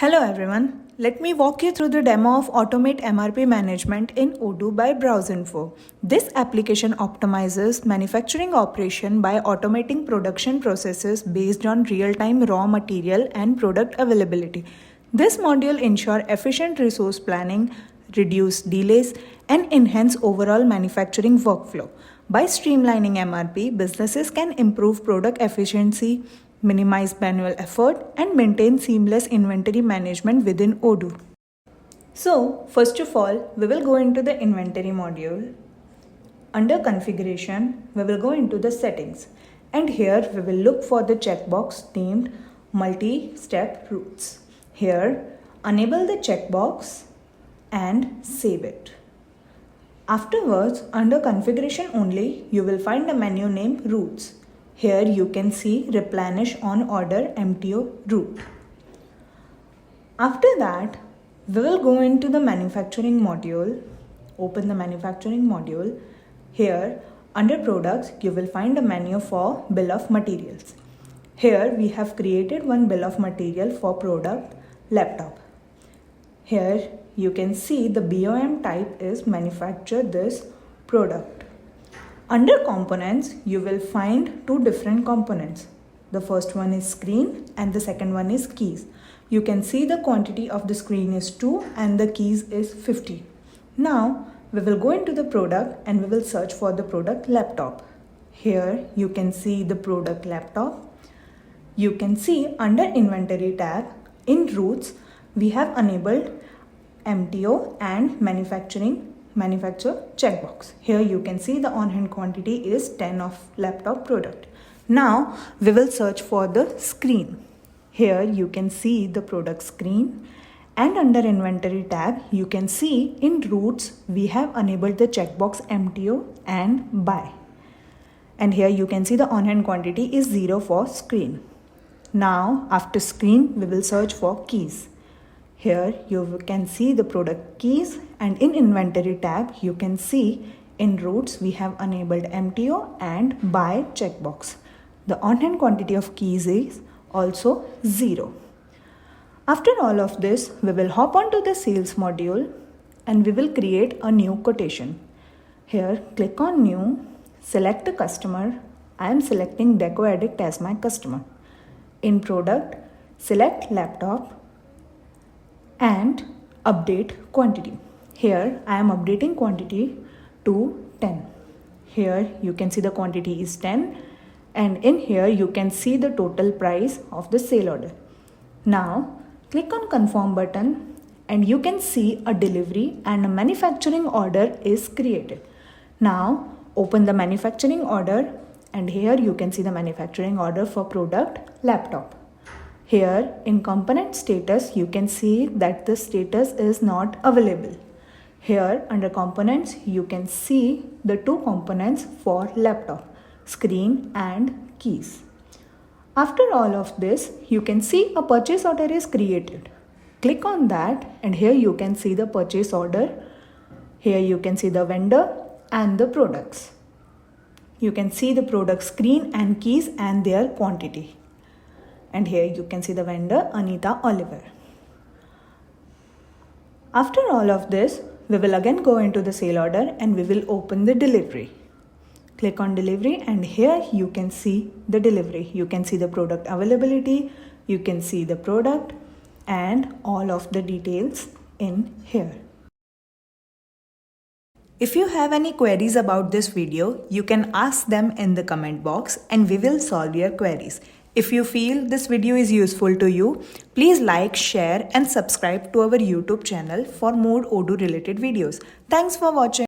Hello everyone, let me walk you through the demo of Automate MRP Management in Odoo by BrowseInfo. This application optimizes manufacturing operation by automating production processes based on real-time raw material and product availability. This module ensures efficient resource planning, reduce delays, and enhance overall manufacturing workflow. By streamlining MRP, businesses can improve product efficiency, minimize manual effort, and maintain seamless inventory management within Odoo. So, first of all, we will go into the inventory module. Under configuration, we will go into the settings. And here we will look for the checkbox named multi-step routes. Here, enable the checkbox and save it. Afterwards, under configuration only, you will find a menu named routes. Here you can see replenish on order MTO route. After that, we will go into the manufacturing module. Open the manufacturing module. Here, under products, you will find a menu for bill of materials. Here we have created one bill of material for product laptop. Here you can see the BOM type is manufacture this product. Under components, you will find two different components. The first one is screen and the second one is keys. You can see the quantity of the screen is 2 and the keys is 50. Now, we will go into the product and we will search for the product laptop. Here, you can see the product laptop. You can see under inventory tab, in routes, we have enabled MTO and manufacture checkbox. Here you can see the on-hand quantity is 10 of laptop product. Now we will search for the screen. Here you can see the product screen, and under inventory tab you can see in routes we have enabled the checkbox MTO and buy. And here you can see the on-hand quantity is 0 for screen. Now after screen we will search for keys. Here you can see the product keys, and in inventory tab you can see in routes we have enabled MTO and buy checkbox. The on-hand quantity of keys is also 0. After all of this, we will hop onto the sales module and we will create a new quotation. Here click on new, select the customer. I am selecting Deco Addict as my customer. In product, select laptop and update quantity. Here I am updating quantity to 10. Here you can see the quantity is 10, and in here you can see the total price of the sale order. Now click on confirm button and you can see a delivery and a manufacturing order is created. Now open the manufacturing order and here you can see the manufacturing order for product laptop. Here in component status, you can see that the status is not available. Here under components, you can see the two components for laptop, screen and keys. After all of this, you can see a purchase order is created. Click on that and here you can see the purchase order. Here you can see the vendor and the products. You can see the product screen and keys and their quantity. And here you can see the vendor Anita Oliver. After all of this, we will again go into the sale order and we will open the delivery. Click on delivery and here you can see the delivery. You can see the product availability, you can see the product and all of the details in here. If you have any queries about this video, you can ask them in the comment box and we will solve your queries. If you feel this video is useful to you, please like, share and subscribe to our YouTube channel for more Odoo related videos. Thanks for watching.